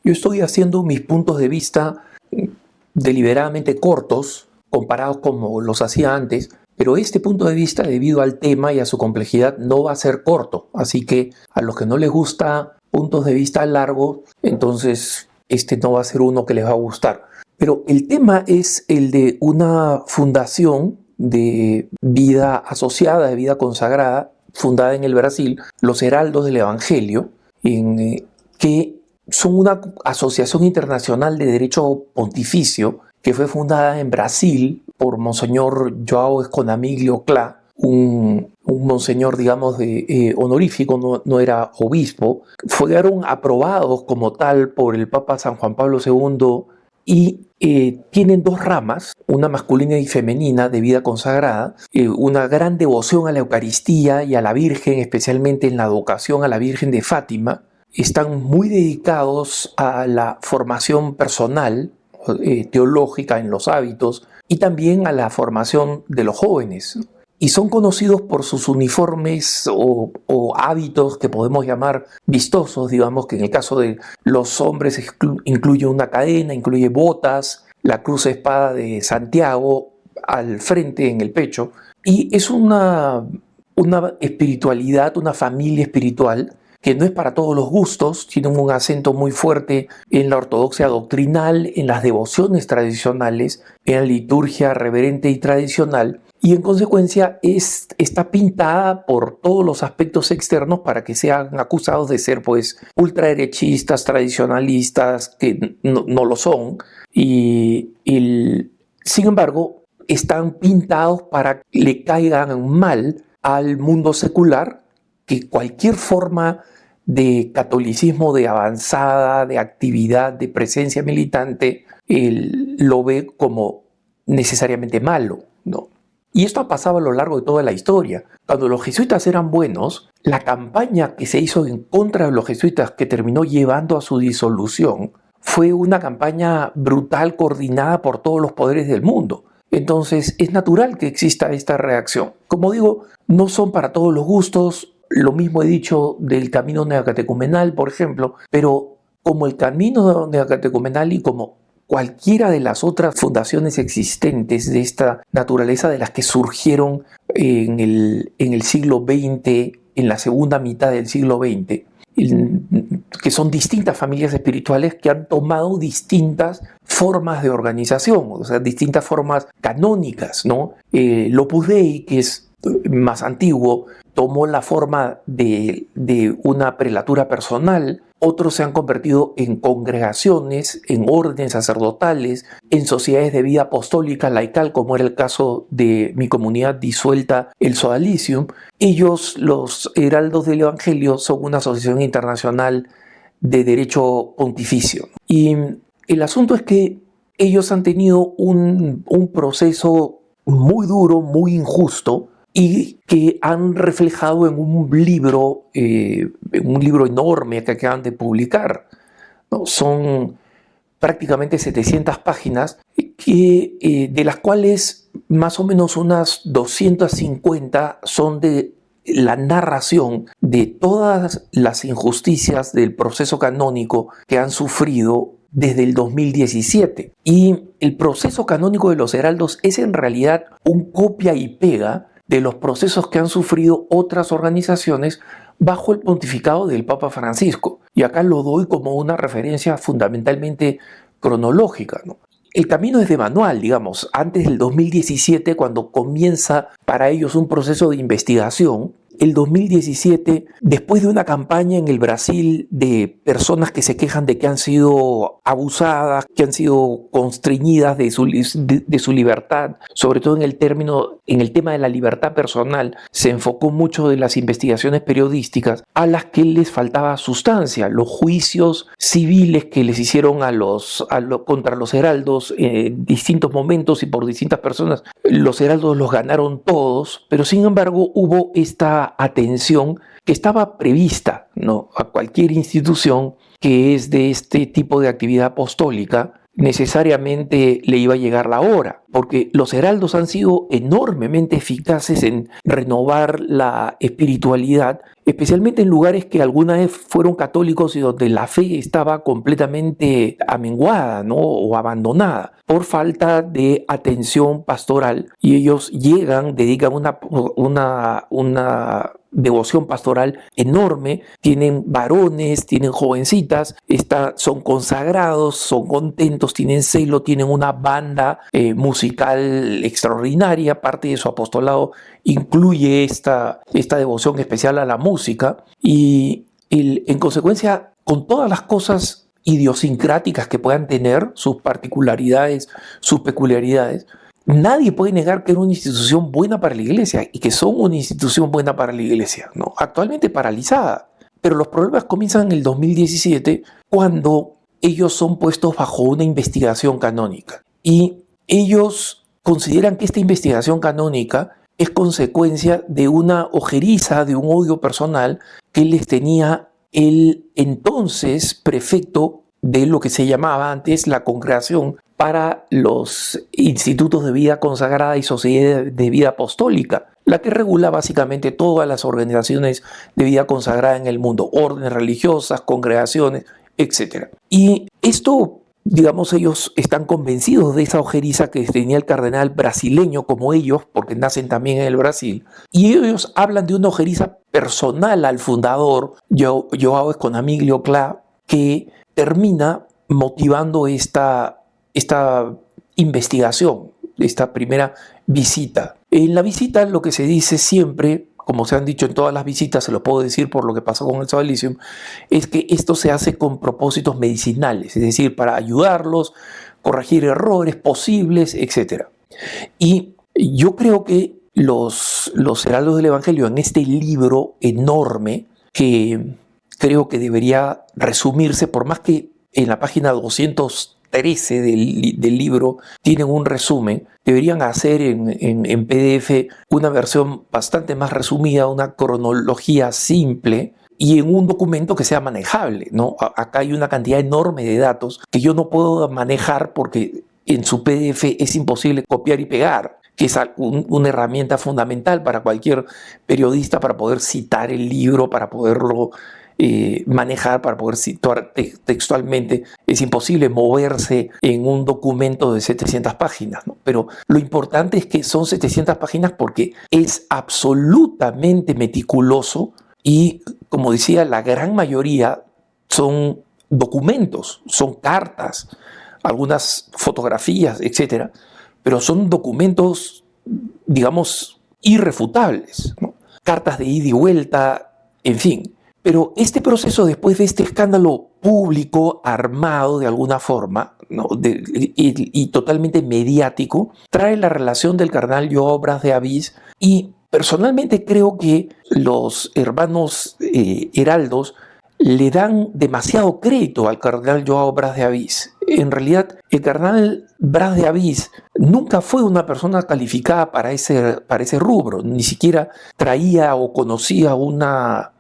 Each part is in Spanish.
Yo estoy haciendo mis puntos de vista deliberadamente cortos, comparados como los hacía antes, pero este punto de vista, debido al tema y a su complejidad, no va a ser corto. Así que a los que no les gusta puntos de vista largos, entonces este no va a ser uno que les va a gustar. Pero el tema es el de una fundación de vida asociada, de vida consagrada, fundada en el Brasil, los Heraldos del Evangelio, que son una asociación internacional de derecho pontificio que fue fundada en Brasil por Monseñor João Esconamiglio Clá, un monseñor, digamos, honorífico, no era obispo. Fueron aprobados como tal por el Papa San Juan Pablo II y tienen dos ramas, una masculina y femenina de vida consagrada, una gran devoción a la Eucaristía y a la Virgen, especialmente en la advocación a la Virgen de Fátima. Están muy dedicados a la formación personal, teológica en los hábitos y también a la formación de los jóvenes. Y son conocidos por sus uniformes o hábitos que podemos llamar vistosos, digamos que en el caso de los hombres incluye una cadena, incluye botas, la cruz espada de Santiago al frente en el pecho. Y es una espiritualidad, una familia espiritual que no es para todos los gustos, tienen un acento muy fuerte en la ortodoxia doctrinal, en las devociones tradicionales, en la liturgia reverente y tradicional, y en consecuencia está pintada por todos los aspectos externos para que sean acusados de ser pues ultraderechistas, tradicionalistas, que no lo son, sin embargo están pintados para que le caigan mal al mundo secular, que cualquier forma de catolicismo de avanzada, de actividad, de presencia militante, lo ve como necesariamente malo, ¿no? Y esto ha pasado a lo largo de toda la historia. Cuando los jesuitas eran buenos, la campaña que se hizo en contra de los jesuitas, que terminó llevando a su disolución, fue una campaña brutal coordinada por todos los poderes del mundo. Entonces es natural que exista esta reacción. Como digo, no son para todos los gustos. Lo mismo he dicho del camino neocatecumenal, por ejemplo, pero como el camino neocatecumenal y como cualquiera de las otras fundaciones existentes de esta naturaleza, de las que surgieron en el siglo XX, en la segunda mitad del siglo XX, que son distintas familias espirituales que han tomado distintas formas de organización, o sea, distintas formas canónicas, ¿no? Opus Dei, que es más antiguo, tomó la forma de una prelatura personal. Otros se han convertido en congregaciones, en órdenes sacerdotales, en sociedades de vida apostólica laical, como era el caso de mi comunidad disuelta, el Sodalicium. Ellos, los Heraldos del Evangelio, son una asociación internacional de derecho pontificio. Y el asunto es que ellos han tenido un proceso muy duro, muy injusto, y que han reflejado en un libro enorme que acaban de publicar, ¿no? Son prácticamente 700 páginas, de las cuales más o menos unas 250 son de la narración de todas las injusticias del proceso canónico que han sufrido desde el 2017. Y el proceso canónico de los heraldos es en realidad un copia y pega de los procesos que han sufrido otras organizaciones bajo el pontificado del Papa Francisco. Y acá lo doy como una referencia fundamentalmente cronológica, ¿no? El camino es de manual, digamos. Antes del 2017, cuando comienza para ellos un proceso de investigación, el 2017, después de una campaña en el Brasil de personas que se quejan de que han sido abusadas, que han sido constreñidas de su libertad, sobre todo en el tema de la libertad personal, se enfocó mucho de las investigaciones periodísticas a las que les faltaba sustancia. Los juicios civiles que les hicieron contra los heraldos en distintos momentos y por distintas personas, los heraldos los ganaron todos, pero sin embargo hubo esta atención que estaba prevista, ¿no?, a cualquier institución que es de este tipo de actividad apostólica, necesariamente le iba a llegar la hora, porque los heraldos han sido enormemente eficaces en renovar la espiritualidad, especialmente en lugares que alguna vez fueron católicos y donde la fe estaba completamente amenguada, ¿no? O abandonada por falta de atención pastoral, y ellos llegan, dedican una devoción pastoral enorme, tienen varones, tienen jovencitas, son consagrados, son contentos, tienen celo, tienen una banda musical extraordinaria. Parte de su apostolado incluye esta devoción especial a la música, y en consecuencia, con todas las cosas idiosincráticas que puedan tener, sus particularidades, sus peculiaridades, nadie puede negar que era una institución buena para la iglesia y que son una institución buena para la iglesia, ¿no? Actualmente paralizada, pero los problemas comienzan en el 2017, cuando ellos son puestos bajo una investigación canónica, y ellos consideran que esta investigación canónica es consecuencia de una ojeriza, de un odio personal que les tenía el entonces prefecto de lo que se llamaba antes la Congregación para los Institutos de Vida Consagrada y Sociedad de Vida Apostólica, la que regula básicamente todas las organizaciones de vida consagrada en el mundo, órdenes religiosas, congregaciones, etc. Y esto, digamos, ellos están convencidos de esa ojeriza que tenía el cardenal brasileño como ellos, porque nacen también en el Brasil, y ellos hablan de una ojeriza personal al fundador, João Economiglio Clá, que termina motivando esta investigación, esta primera visita. En la visita lo que se dice siempre, como se han dicho en todas las visitas, se lo puedo decir por lo que pasó con el Savalisium, es que esto se hace con propósitos medicinales, es decir, para ayudarlos, corregir errores posibles, etc. Y yo creo que los heraldos del Evangelio, en este libro enorme, que creo que debería resumirse, por más que en la página 213 del libro tienen un resumen, deberían hacer en PDF una versión bastante más resumida, una cronología simple y en un documento que sea manejable, ¿no? Acá hay una cantidad enorme de datos que yo no puedo manejar porque en su PDF es imposible copiar y pegar, que es una herramienta fundamental para cualquier periodista para poder citar el libro, para poderlo manejar, para poder citar textualmente. Es imposible moverse en un documento de 700 páginas, ¿no? Pero lo importante es que son 700 páginas porque es absolutamente meticuloso y, como decía, la gran mayoría son documentos, son cartas, algunas fotografías, etcétera, pero son documentos, digamos, irrefutables, ¿no? Cartas de ida y vuelta, en fin. Pero este proceso, después de este escándalo público, armado de alguna forma, ¿no? y totalmente mediático, trae la relación del cardenal João Braz de Avís, y personalmente creo que los hermanos heraldos le dan demasiado crédito al cardenal João Braz de Avís. En realidad, el cardenal Braz de Avís nunca fue una persona calificada para ese rubro, ni siquiera traía o conocía una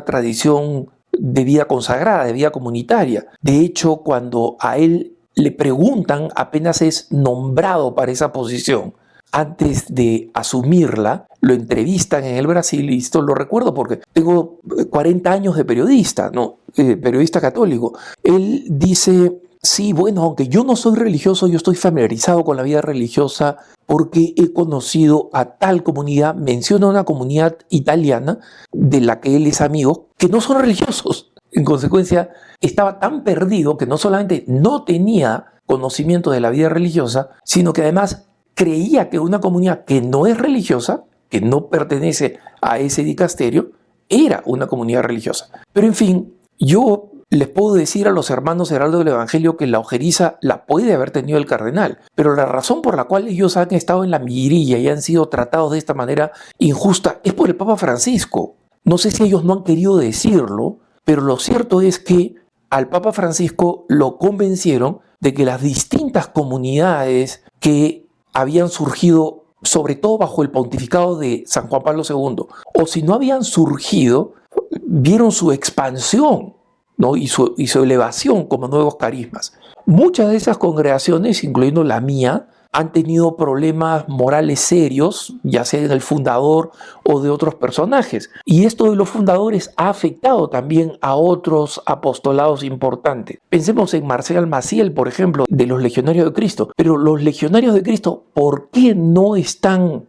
tradición de vida consagrada, de vida comunitaria. De hecho, cuando a él le preguntan, apenas es nombrado para esa posición, antes de asumirla, lo entrevistan en el Brasil, y esto lo recuerdo porque tengo 40 años de periodista, ¿no? Periodista católico. Él dice: sí, bueno, aunque yo no soy religioso, yo estoy familiarizado con la vida religiosa porque he conocido a tal comunidad, menciona una comunidad italiana de la que él es amigo, que no son religiosos. En consecuencia, estaba tan perdido que no solamente no tenía conocimiento de la vida religiosa, sino que además creía que una comunidad que no es religiosa, que no pertenece a ese dicasterio, era una comunidad religiosa. Pero en fin, yo les puedo decir a los hermanos heraldos del Evangelio que la ojeriza la puede haber tenido el cardenal, pero la razón por la cual ellos han estado en la mirilla y han sido tratados de esta manera injusta es por el Papa Francisco. No sé si ellos no han querido decirlo, pero lo cierto es que al Papa Francisco lo convencieron de que las distintas comunidades que habían surgido, sobre todo bajo el pontificado de San Juan Pablo II, o si no habían surgido, vieron su expansión, ¿no? y su elevación como nuevos carismas. Muchas de esas congregaciones, incluyendo la mía, han tenido problemas morales serios, ya sea del fundador o de otros personajes. Y esto de los fundadores ha afectado también a otros apostolados importantes. Pensemos en Marcial Maciel, por ejemplo, de los Legionarios de Cristo. Pero los Legionarios de Cristo, ¿por qué no están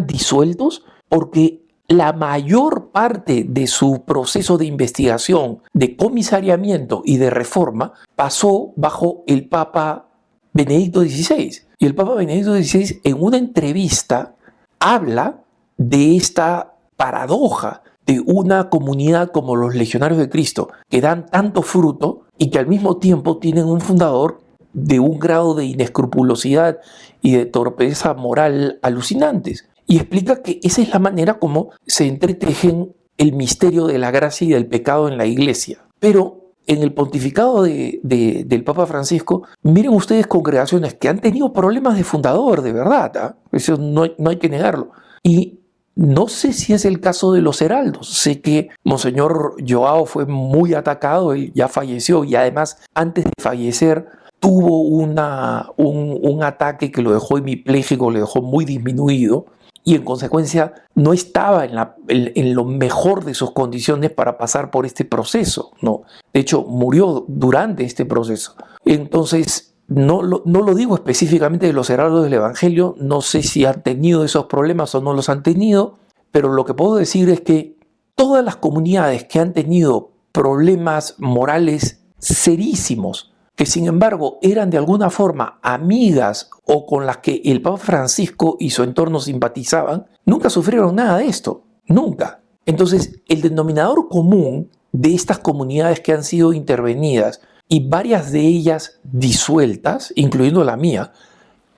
disueltos? Porque la mayor parte de su proceso de investigación, de comisariamiento y de reforma pasó bajo el Papa Benedicto XVI. Y el Papa Benedicto XVI en una entrevista habla de esta paradoja de una comunidad como los Legionarios de Cristo, que dan tanto fruto y que al mismo tiempo tienen un fundador de un grado de inescrupulosidad y de torpeza moral alucinantes. Y explica que esa es la manera como se entretejen el misterio de la gracia y del pecado en la Iglesia. Pero en el pontificado del Papa Francisco, miren ustedes congregaciones que han tenido problemas de fundador, de verdad, eso no hay que negarlo. Y no sé si es el caso de los heraldos. Sé que Monseñor Joao fue muy atacado, él ya falleció y además antes de fallecer tuvo un ataque que lo dejó hemipléjico, lo dejó muy disminuido. Y en consecuencia no estaba en lo mejor de sus condiciones para pasar por este proceso, ¿no? De hecho, murió durante este proceso. Entonces, no lo digo específicamente de los heraldos del Evangelio, no sé si han tenido esos problemas o no los han tenido, pero lo que puedo decir es que todas las comunidades que han tenido problemas morales serísimos, que sin embargo eran de alguna forma amigas o con las que el Papa Francisco y su entorno simpatizaban, nunca sufrieron nada de esto, nunca. Entonces, el denominador común de estas comunidades que han sido intervenidas y varias de ellas disueltas, incluyendo la mía,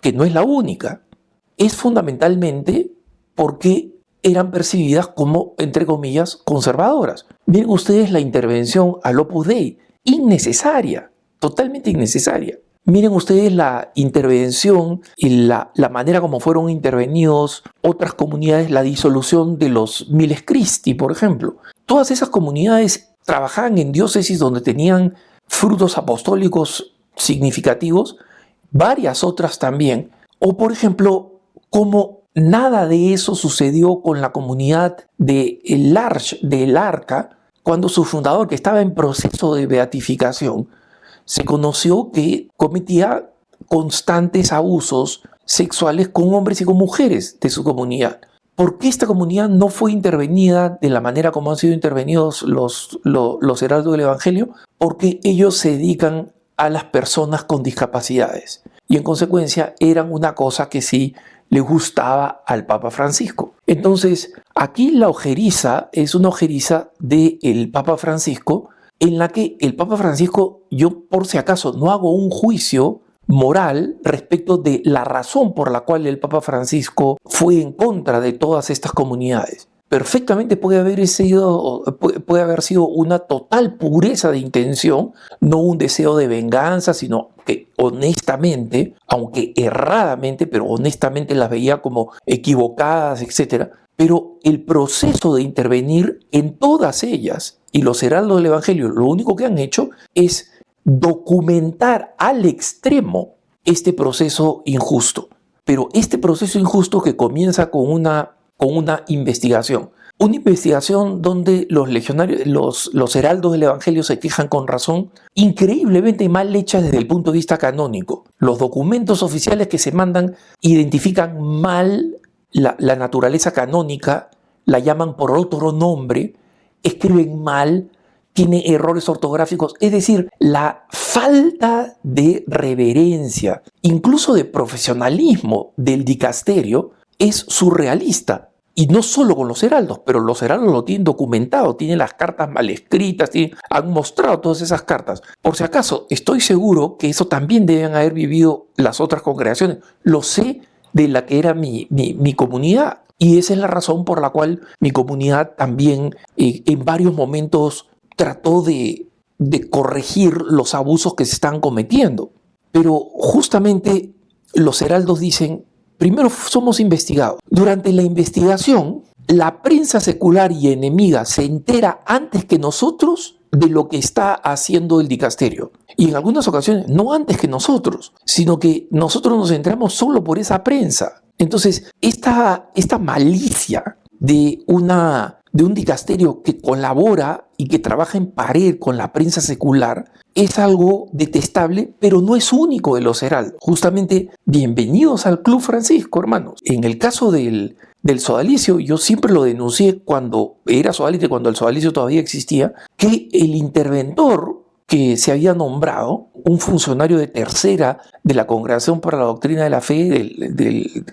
que no es la única, es fundamentalmente porque eran percibidas como, entre comillas, conservadoras. Miren ustedes la intervención al Opus Dei, innecesaria. Totalmente innecesaria. Miren ustedes la intervención y la manera como fueron intervenidos otras comunidades, la disolución de los Miles Christi, por ejemplo. Todas esas comunidades trabajaban en diócesis donde tenían frutos apostólicos significativos, varias otras también. O, por ejemplo, como nada de eso sucedió con la comunidad de El Arca, cuando su fundador, que estaba en proceso de beatificación, se conoció que cometía constantes abusos sexuales con hombres y con mujeres de su comunidad. ¿Por qué esta comunidad no fue intervenida de la manera como han sido intervenidos los heraldos del Evangelio? Porque ellos se dedican a las personas con discapacidades y en consecuencia eran una cosa que sí le gustaba al Papa Francisco. Entonces, aquí la ojeriza es una ojeriza del Papa Francisco, en la que el Papa Francisco, yo por si acaso no hago un juicio moral respecto de la razón por la cual el Papa Francisco fue en contra de todas estas comunidades. Perfectamente puede haber sido una total pureza de intención, no un deseo de venganza, sino que honestamente, aunque erradamente, pero honestamente las veía como equivocadas, etc. Pero el proceso de intervenir en todas ellas, y los heraldos del Evangelio lo único que han hecho es documentar al extremo este proceso injusto. Pero este proceso injusto que comienza con una investigación. Una investigación donde los legionarios, los heraldos del Evangelio se quejan con razón, increíblemente mal hecha desde el punto de vista canónico. Los documentos oficiales que se mandan identifican mal la naturaleza canónica, la llaman por otro nombre, escriben mal, tiene errores ortográficos, es decir, la falta de reverencia, incluso de profesionalismo del dicasterio, es surrealista. Y no solo con los heraldos, pero los heraldos lo tienen documentado, tienen las cartas mal escritas, han mostrado todas esas cartas. Por si acaso, estoy seguro que eso también deben haber vivido las otras congregaciones. Lo sé de la que era mi comunidad. Y esa es la razón por la cual mi comunidad también en varios momentos trató de corregir los abusos que se están cometiendo. Pero justamente los heraldos dicen, primero somos investigados. Durante la investigación, la prensa secular y enemiga se entera antes que nosotros de lo que está haciendo el dicasterio. Y en algunas ocasiones, no antes que nosotros, sino que nosotros nos enteramos solo por esa prensa. Entonces, esta malicia de un dicasterio que colabora y que trabaja en pared con la prensa secular es algo detestable, pero no es único de los heraldos. Justamente, bienvenidos al Club Francisco, hermanos. En el caso del sodalicio, yo siempre lo denuncié cuando era sodalicio, cuando el sodalicio todavía existía, que el interventor que se había nombrado, un funcionario de tercera de la Congregación para la Doctrina de la Fe,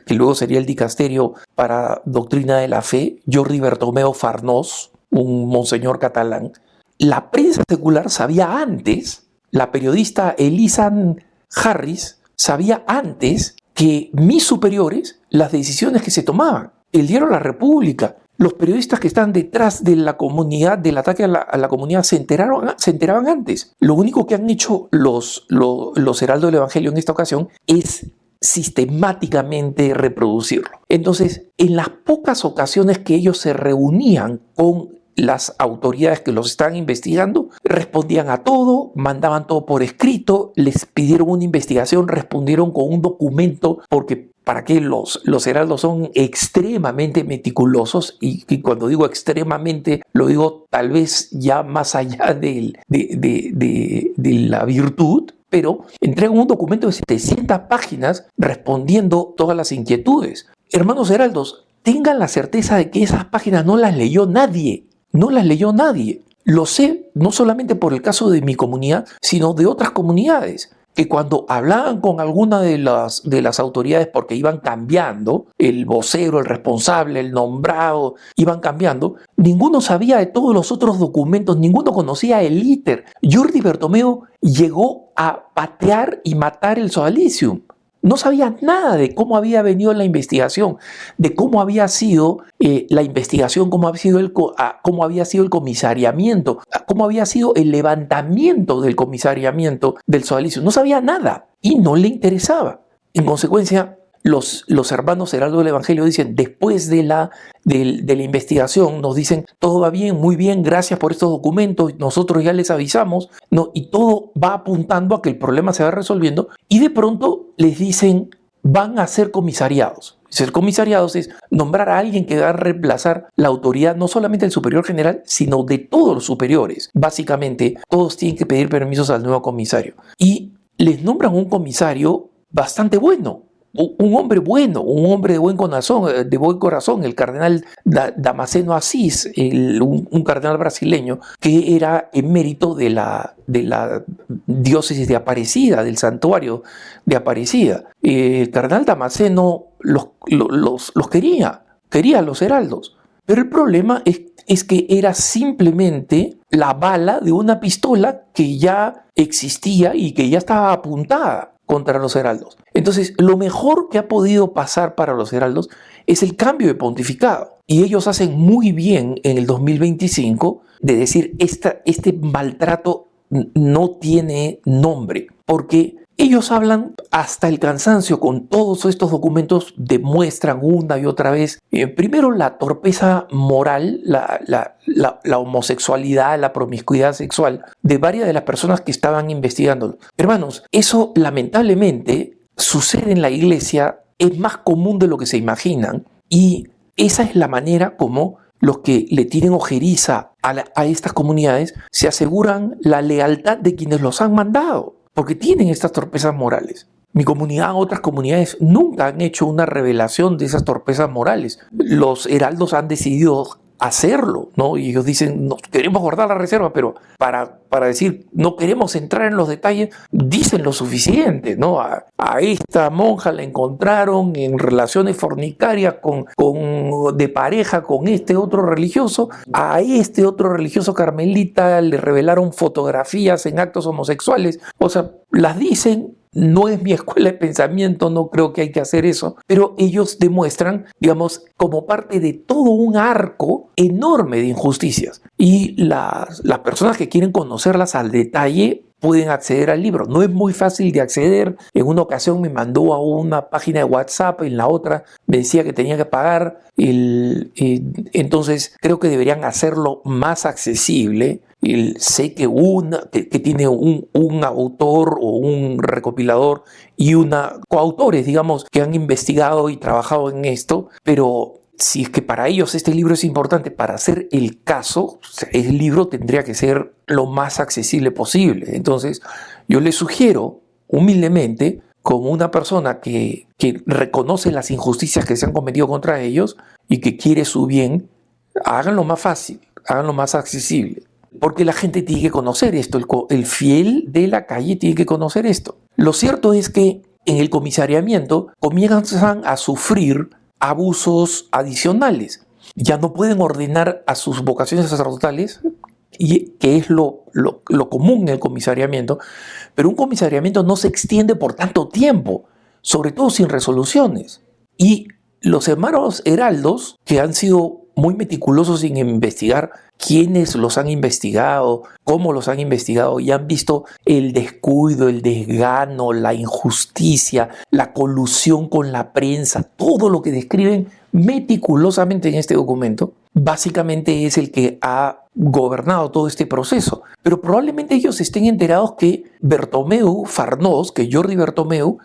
que luego sería el Dicasterio para Doctrina de la Fe, Jordi Bertomeu Farnós, un monseñor catalán, la prensa secular sabía antes, la periodista Elisan Harris sabía antes que mis superiores las decisiones que se tomaban. El diario La República, los periodistas que están detrás de la comunidad, del ataque a la comunidad, se enteraban antes. Lo único que han hecho los heraldos del Evangelio en esta ocasión es sistemáticamente reproducirlo. Entonces, en las pocas ocasiones que ellos se reunían con las autoridades que los estaban investigando, respondían a todo, mandaban todo por escrito, les pidieron una investigación, respondieron con un documento, porque para qué los heraldos son extremadamente meticulosos, y cuando digo extremadamente, lo digo tal vez ya más allá de la virtud, pero entregan un documento de 700 páginas respondiendo todas las inquietudes. Hermanos heraldos, tengan la certeza de que esas páginas no las leyó nadie. No las leyó nadie. Lo sé no solamente por el caso de mi comunidad, sino de otras comunidades, que cuando hablaban con alguna de las autoridades, porque iban cambiando, el vocero, el responsable, el nombrado, iban cambiando, ninguno sabía de todos los otros documentos, ninguno conocía el íter. Jordi Bertomeu llegó a patear y matar el sodalicium. No sabía nada de cómo había venido la investigación, de cómo había sido la investigación, cómo había sido el comisariamiento, cómo había sido el levantamiento del comisariamiento del sodalicio. No sabía nada y no le interesaba. En consecuencia, los hermanos heraldos del Evangelio dicen, después de la investigación, nos dicen, todo va bien, muy bien, gracias por estos documentos, nosotros ya les avisamos, ¿no? Y todo va apuntando a que el problema se va resolviendo, y de pronto les dicen, van a ser comisariados. Ser comisariados es nombrar a alguien que va a reemplazar la autoridad no solamente del superior general, sino de todos los superiores. Básicamente, todos tienen que pedir permisos al nuevo comisario. Y les nombran un comisario bastante bueno. Un hombre bueno, un hombre de buen corazón, el cardenal Damasceno Asís, un cardenal brasileño que era emérito de la diócesis de Aparecida, del santuario de Aparecida. El cardenal Damasceno los quería a los heraldos, pero el problema es que era simplemente la bala de una pistola que ya existía y que ya estaba apuntada contra los heraldos. Entonces, lo mejor que ha podido pasar para los heraldos es el cambio de pontificado. Y ellos hacen muy bien en el 2025 de decir, este maltrato no tiene nombre, porque ellos hablan hasta el cansancio con todos estos documentos, demuestran una y otra vez, primero la torpeza moral, la homosexualidad, la promiscuidad sexual de varias de las personas que estaban investigando. Hermanos, eso lamentablemente sucede en la iglesia, es más común de lo que se imaginan, y esa es la manera como los que le tienen ojeriza a estas comunidades se aseguran la lealtad de quienes los han mandado, porque tienen estas torpezas morales. Mi comunidad, otras comunidades nunca han hecho una revelación de esas torpezas morales. Los heraldos han decidido hacerlo, ¿no? Y ellos dicen, no, queremos guardar la reserva, pero para decir, no queremos entrar en los detalles, dicen lo suficiente, ¿no? A esta monja la encontraron en relaciones fornicarias de pareja con este otro religioso, a este otro religioso carmelita le revelaron fotografías en actos homosexuales, o sea, las dicen. No es mi escuela de pensamiento, no creo que hay que hacer eso, pero ellos demuestran, digamos, como parte de todo un arco enorme de injusticias. Y las personas que quieren conocerlas al detalle pueden acceder al libro. No es muy fácil de acceder. En una ocasión me mandó a una página de WhatsApp, en la otra me decía que tenía que pagar. Entonces creo que deberían hacerlo más accesible. Sé que tiene un autor o un recopilador y coautores, digamos, que han investigado y trabajado en esto, pero si es que para ellos este libro es importante para hacer el caso, el libro tendría que ser lo más accesible posible. Entonces, yo les sugiero humildemente, como una persona que reconoce las injusticias que se han cometido contra ellos y que quiere su bien, háganlo más fácil, háganlo más accesible. Porque la gente tiene que conocer esto, el fiel de la calle tiene que conocer esto. Lo cierto es que en el comisariamiento comienzan a sufrir abusos adicionales. Ya no pueden ordenar a sus vocaciones sacerdotales, que es lo común en el comisariamiento, pero un comisariamiento no se extiende por tanto tiempo, sobre todo sin resoluciones. Y los hermanos heraldos, que han sido muy meticulosos en investigar quiénes los han investigado, cómo los han investigado, y han visto el descuido, el desgano, la injusticia, la colusión con la prensa, todo lo que describen meticulosamente en este documento, básicamente es el que ha gobernado todo este proceso. Pero probablemente ellos estén enterados que Bertomeu Farnós, que Jordi Bertomeu,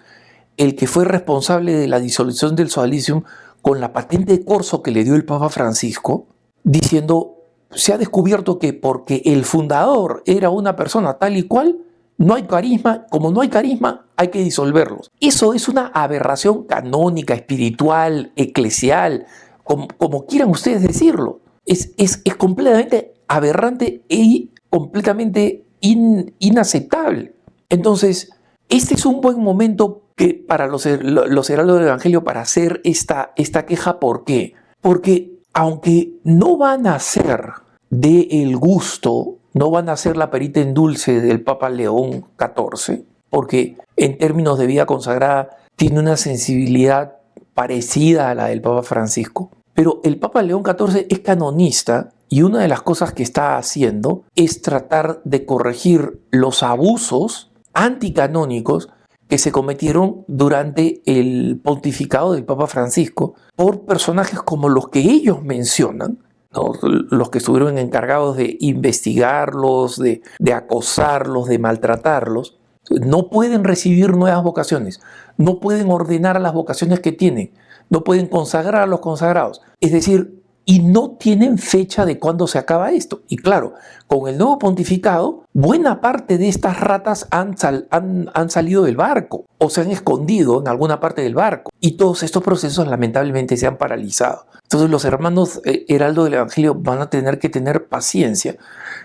el que fue responsable de la disolución del Sodalicium, con la patente de corso que le dio el Papa Francisco, diciendo, se ha descubierto que porque el fundador era una persona tal y cual, no hay carisma, como no hay carisma, hay que disolverlos. Eso es una aberración canónica, espiritual, eclesial, como quieran ustedes decirlo. Es completamente aberrante y completamente inaceptable. Entonces, este es un buen momento para los heraldos del Evangelio para hacer esta queja. ¿Por qué? Porque aunque no van a ser del gusto, no van a ser la perita en dulce del Papa León XIV, porque en términos de vida consagrada tiene una sensibilidad parecida a la del Papa Francisco, pero el Papa León XIV es canonista y una de las cosas que está haciendo es tratar de corregir los abusos anticanónicos que se cometieron durante el pontificado del Papa Francisco por personajes como los que ellos mencionan, ¿no? Los que estuvieron encargados de investigarlos, de acosarlos, de maltratarlos. No pueden recibir nuevas vocaciones, no pueden ordenar a las vocaciones que tienen, no pueden consagrar a los consagrados. Es decir, y no tienen fecha de cuándo se acaba esto. Y claro, con el nuevo pontificado, buena parte de estas ratas han salido del barco o se han escondido en alguna parte del barco. Y todos estos procesos lamentablemente se han paralizado. Entonces los hermanos heraldos del Evangelio van a tener que tener paciencia.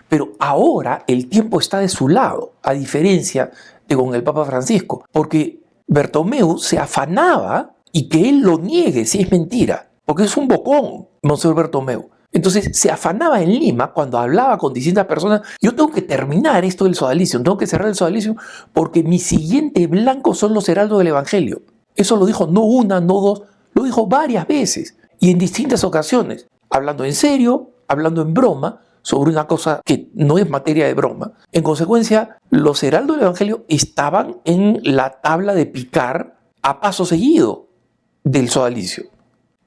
Pero ahora el tiempo está de su lado, a diferencia de con el Papa Francisco. Porque Bertomeu se afanaba, y que él lo niegue si es mentira, porque es un bocón, Monseñor Bertomeu. Entonces se afanaba en Lima cuando hablaba con distintas personas. Yo tengo que terminar esto del Sodalicium, tengo que cerrar el Sodalicium porque mi siguiente blanco son los heraldos del Evangelio. Eso lo dijo no una, no dos, lo dijo varias veces y en distintas ocasiones, hablando en serio, hablando en broma, sobre una cosa que no es materia de broma. En consecuencia, los heraldos del Evangelio estaban en la tabla de picar a paso seguido del Sodalicio.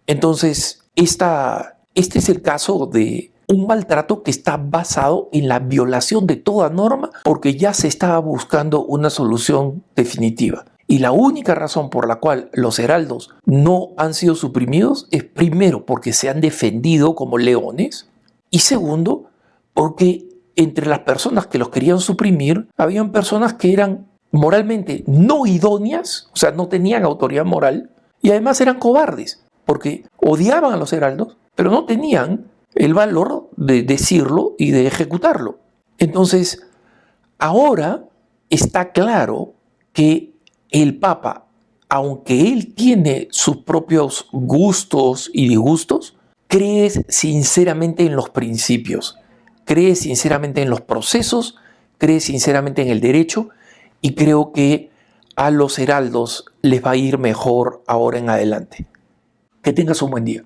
Entonces, este es el caso de un maltrato que está basado en la violación de toda norma porque ya se estaba buscando una solución definitiva. Y la única razón por la cual los heraldos no han sido suprimidos es primero porque se han defendido como leones y segundo porque entre las personas que los querían suprimir habían personas que eran moralmente no idóneas, o sea, no tenían autoridad moral y además eran cobardes porque odiaban a los heraldos, pero no tenían el valor de decirlo y de ejecutarlo. Entonces, ahora está claro que el Papa, aunque él tiene sus propios gustos y disgustos, cree sinceramente en los principios, cree sinceramente en los procesos, cree sinceramente en el derecho y creo que a los heraldos les va a ir mejor ahora en adelante. Que tengas un buen día.